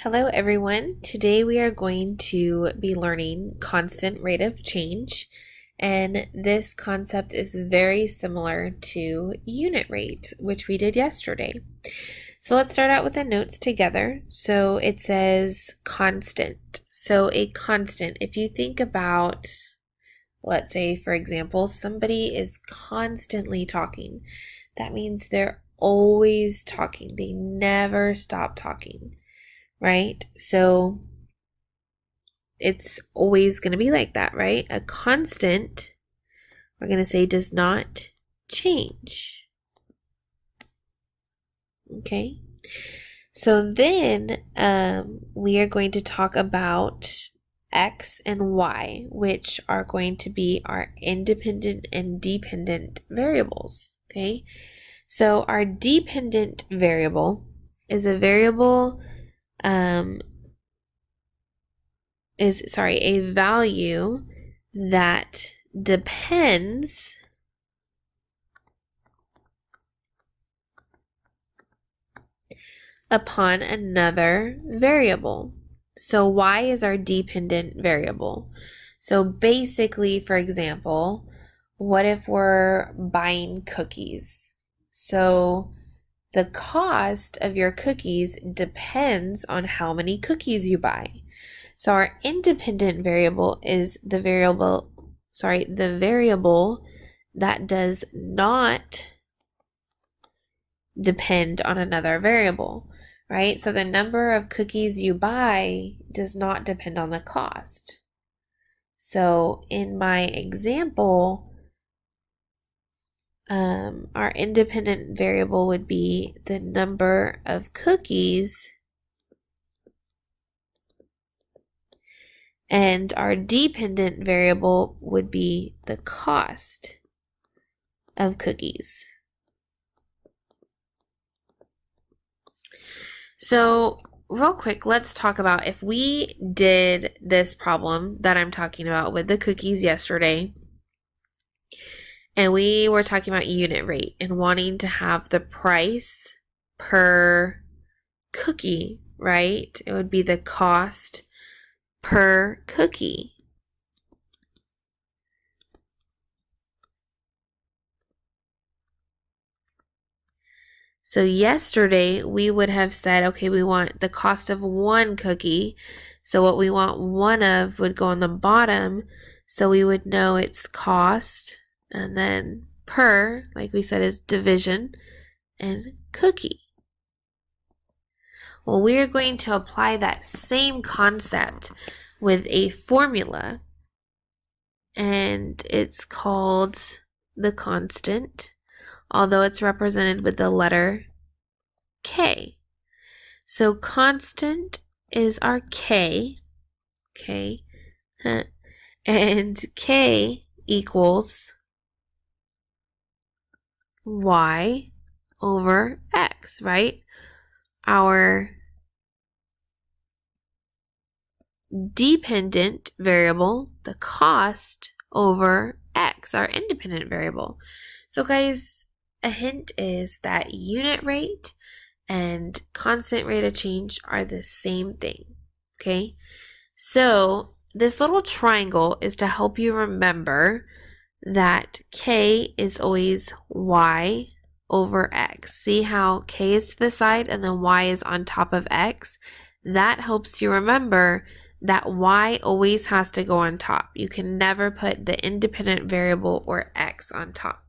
Hello everyone. Today we are going to be learning constant rate of change, and this concept is very similar to unit rate, which we did yesterday. So let's start out with the notes together. So it says constant. So a constant, if you think about, let's say for example, somebody is constantly talking. That means they're always talking. They never stop talking. Right? So it's always going to be like that, right? A constant, we're going to say, does not change. Okay? So then we are going to talk about X and Y, which are going to be our independent and dependent variables. Okay? So our dependent variable is a variable a value that depends upon another variable. So y is our dependent variable. So basically, for example, what if we're buying cookies? So the cost of your cookies depends on how many cookies you buy. So our independent variable is the variable that does not depend on another variable, right? So the number of cookies you buy does not depend on the cost. So in my example, our independent variable would be the number of cookies, and our dependent variable would be the cost of cookies. So real quick, let's talk about if we did this problem that I'm talking about with the cookies yesterday, and we were talking about unit rate and wanting to have the price per cookie, right? It would be the cost per cookie. So yesterday we would have said, okay, we want the cost of one cookie. So what we want one of would go on the bottom. So we would know its cost, and then per, like we said, is division, and cookie. Well, we are going to apply that same concept with a formula, and it's called the constant, although it's represented with the letter K. So constant is our K, okay, and K equals Y over X, right? Our dependent variable, the cost, over X, our independent variable. So guys, a hint is that unit rate and constant rate of change are the same thing, okay? So this little triangle is to help you remember that K is always Y over X. See how K is to the side and then Y is on top of X? That helps you remember that Y always has to go on top. You can never put the independent variable or X on top.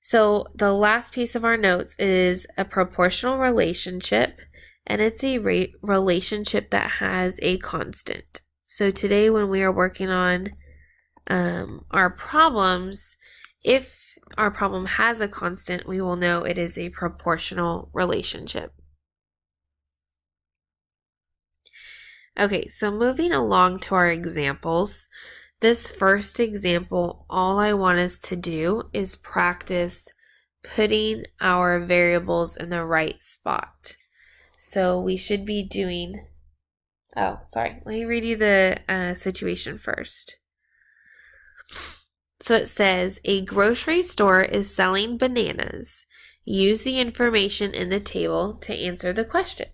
So the last piece of our notes is a proportional relationship, and it's a relationship that has a constant. So today when we are working on our problems, if our problem has a constant, we will know it is a proportional relationship. Okay, so moving along to our examples, this first example, all I want us to do is practice putting our variables in the right spot. So we should be doing, let me read you the situation first. So it says, a grocery store is selling bananas. Use the information in the table to answer the questions.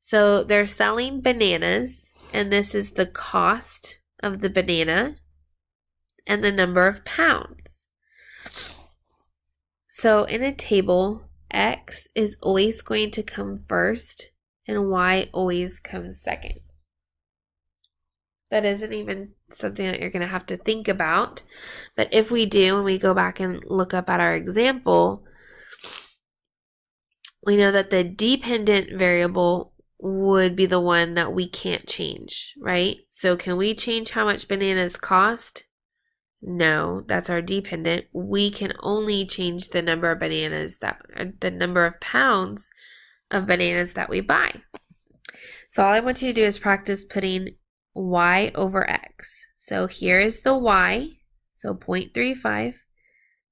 So they're selling bananas, and this is the cost of the banana and the number of pounds. So in a table, X is always going to come first and Y always comes second. That isn't even something that you're going to have to think about. But if we do, and we go back and look up at our example, we know that the dependent variable would be the one that we can't change, right? So can we change how much bananas cost? No, that's our dependent. We can only change the number of bananas the number of pounds of bananas that we buy. So all I want you to do is practice putting Y over X. So here is the Y, so 0.35.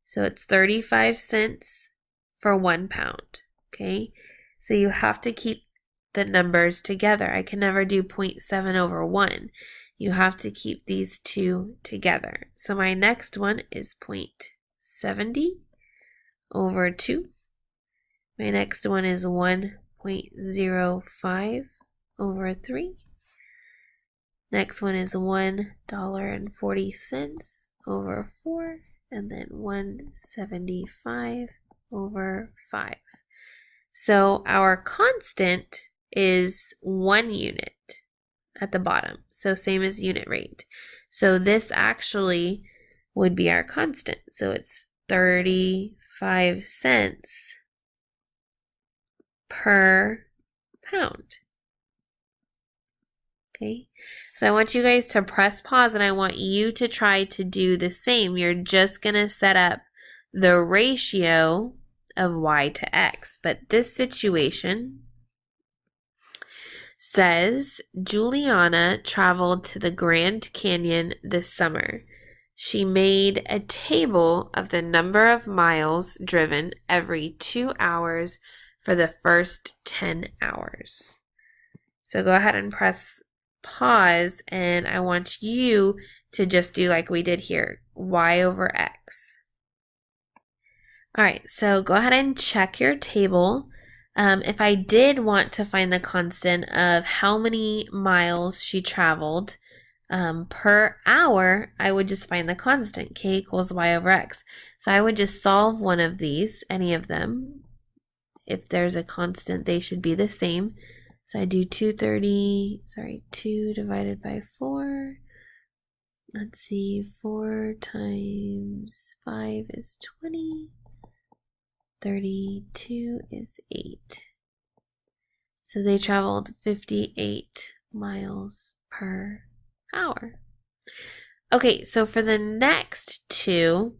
So it's 35 cents for 1 pound, okay? So you have to keep the numbers together. I can never do 0.7 over 1. You have to keep these two together. So my next one is 0.70 over 2. My next one is 1.05 over 3. Next one is $1.40 over 4. And then 175 over 5. So our constant is 1 unit at the bottom. So same as unit rate. So this actually would be our constant. So it's 35 cents per pound. Okay, so I want you guys to press pause and I want you to try to do the same. You're just going to set up the ratio of Y to X. But this situation says Juliana traveled to the Grand Canyon this summer. She made a table of the number of miles driven every 2 hours for the first 10 hours. So go ahead and press pause, and I want you to just do like we did here, Y over X. All right, so go ahead and check your table. If I did want to find the constant of how many miles she traveled per hour, I would just find the constant, K equals Y over X. So I would just solve one of these, any of them. If there's a constant, they should be the same. So I do 2 divided by 4. Let's see, 4 times 5 is 20. 32 is 8. So they traveled 58 miles per hour. Okay, so for the next two,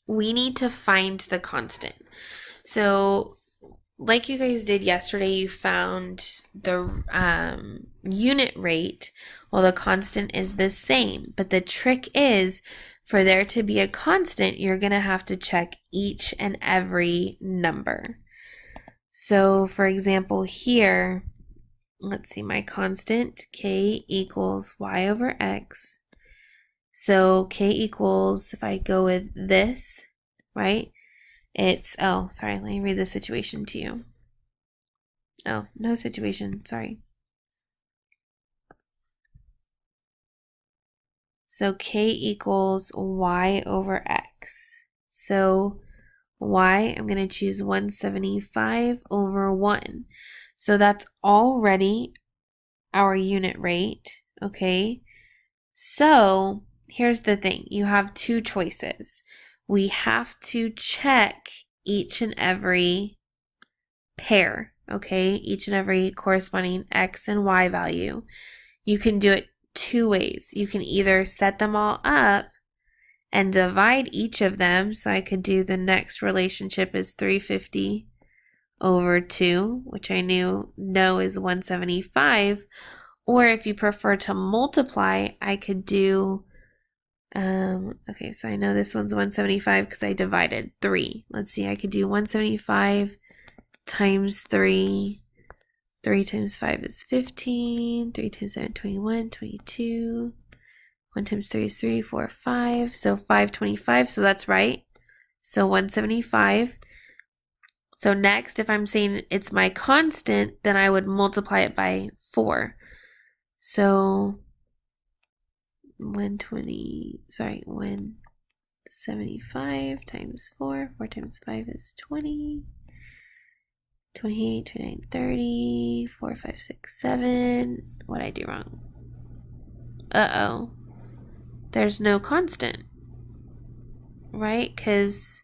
we need to find the constant. So like you guys did yesterday, you found the unit rate. Well, the constant is the same, but the trick is for there to be a constant, you're going to have to check each and every number. So for example here, let's see, my constant, K equals Y over X. So K equals, if I go with this, right? It's, oh, sorry, let me read the situation to you. Oh, no situation, sorry. So K equals Y over X. So Y, I'm going to choose 175 over 1. So that's already our unit rate, okay? So here's the thing. You have two choices. We have to check each and every pair, okay? Each and every corresponding X and Y value. You can do it two ways. You can either set them all up and divide each of them. So I could do the next relationship is 350 over 2, which I know is 175. Or if you prefer to multiply, I could do okay, so I know this one's 175 because I divided 3. Let's see, I could do 175 times 3. 3 times 5 is 15. 3 times 7, 21, 22. 1 times 3 is 3, 4, 5. So 525, so that's right. So 175 So next, if I'm saying it's my constant, then I would multiply it by 4. So 175 times 4. 4 times 5 is 20. 28, 29, 30, 4, 5, 6, 7. What did I do wrong? Uh-oh. There's no constant. Right? Because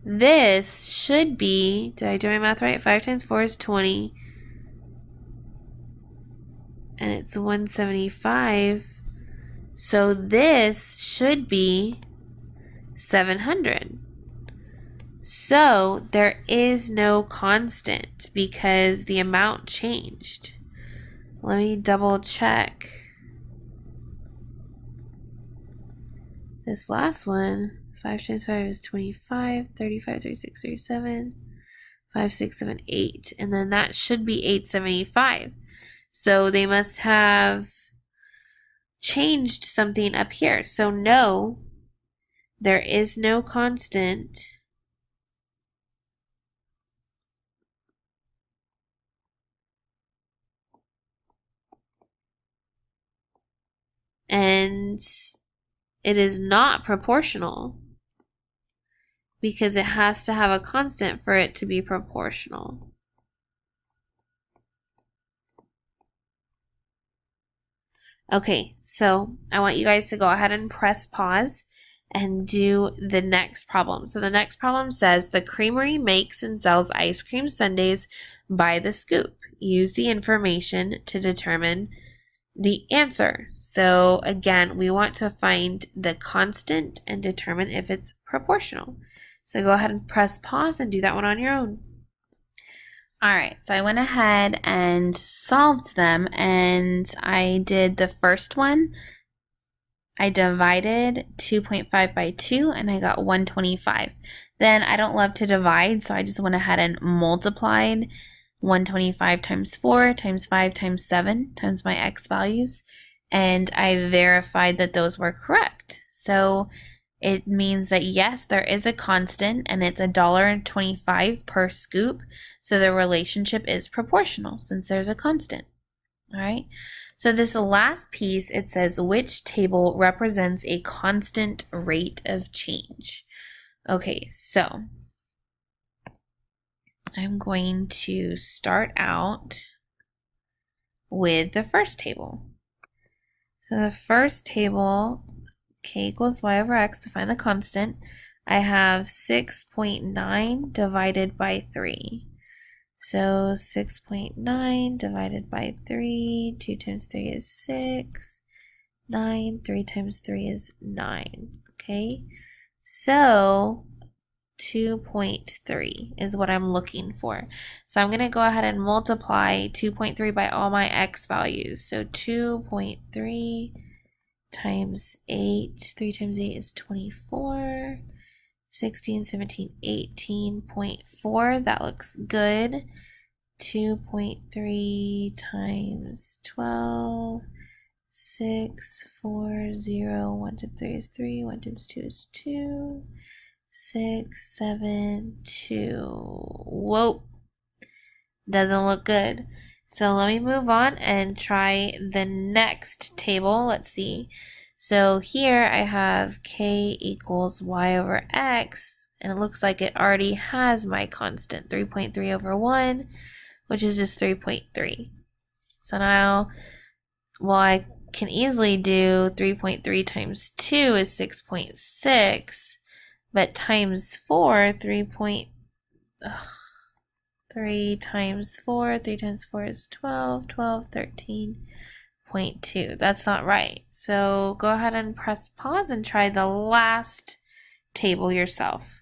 this should be, did I do my math right? 5 times 4 is 20. And it's 175. So this should be 700. So there is no constant because the amount changed. Let me double check. This last one, 5 times 5 is 25, 35, 36, 37, 5, 6, 7, 8. And then that should be 875. So they must have changed something up here. So no, there is no constant. And it is not proportional because it has to have a constant for it to be proportional. Okay, so I want you guys to go ahead and press pause and do the next problem. So the next problem says the creamery makes and sells ice cream sundaes by the scoop. Use the information to determine the answer. So again, we want to find the constant and determine if it's proportional. So go ahead and press pause and do that one on your own. All right, so I went ahead and solved them, and I did the first one. I divided 2.5 by 2, and I got 125. Then I don't love to divide, so I just went ahead and multiplied 125 times 4 times 5 times 7 times my x values, and I verified that those were correct. So it means that yes, there is a constant, and it's $1.25 per scoop. So the relationship is proportional since there's a constant. All right. So this last piece, it says which table represents a constant rate of change. Okay, so I'm going to start out with the first table. So the first table, k equals y over x to find the constant. I have 6.9 divided by 3. So 6.9 divided by 3, 2 times 3 is 6, 9, 3 times 3 is 9, okay? So 2.3 is what I'm looking for. So I'm going to go ahead and multiply 2.3 by all my x values. So 2.3 times 8, 3 times 8 is 24, 16, 17, 18.4, that looks good. 2.3 times 12, 6, 4, 0, 1 times 3 is 3, 1 times 2 is 2, 6, 7, 2. Whoa, doesn't look good. So let me move on and try the next table. Let's see. So here I have k equals y over x, and it looks like it already has my constant, 3.3 over 1, which is just 3.3. So now, well, I can easily do 3.3 times 2 is 6.6, but times 4, 3 times 4, 3 times 4 is 12, 12, 13.2. That's not right. So go ahead and press pause and try the last table yourself.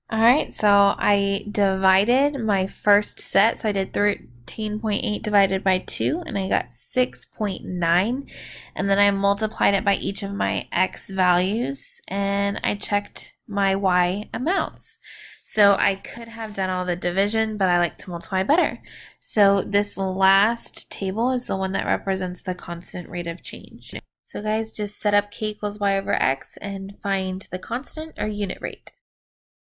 All right, so I divided my first set. So I did 13.8 divided by 2, and I got 6.9. And then I multiplied it by each of my x values, and I checked my y amounts. So I could have done all the division, but I like to multiply better. So this last table is the one that represents the constant rate of change. So guys, just set up k equals y over x and find the constant or unit rate.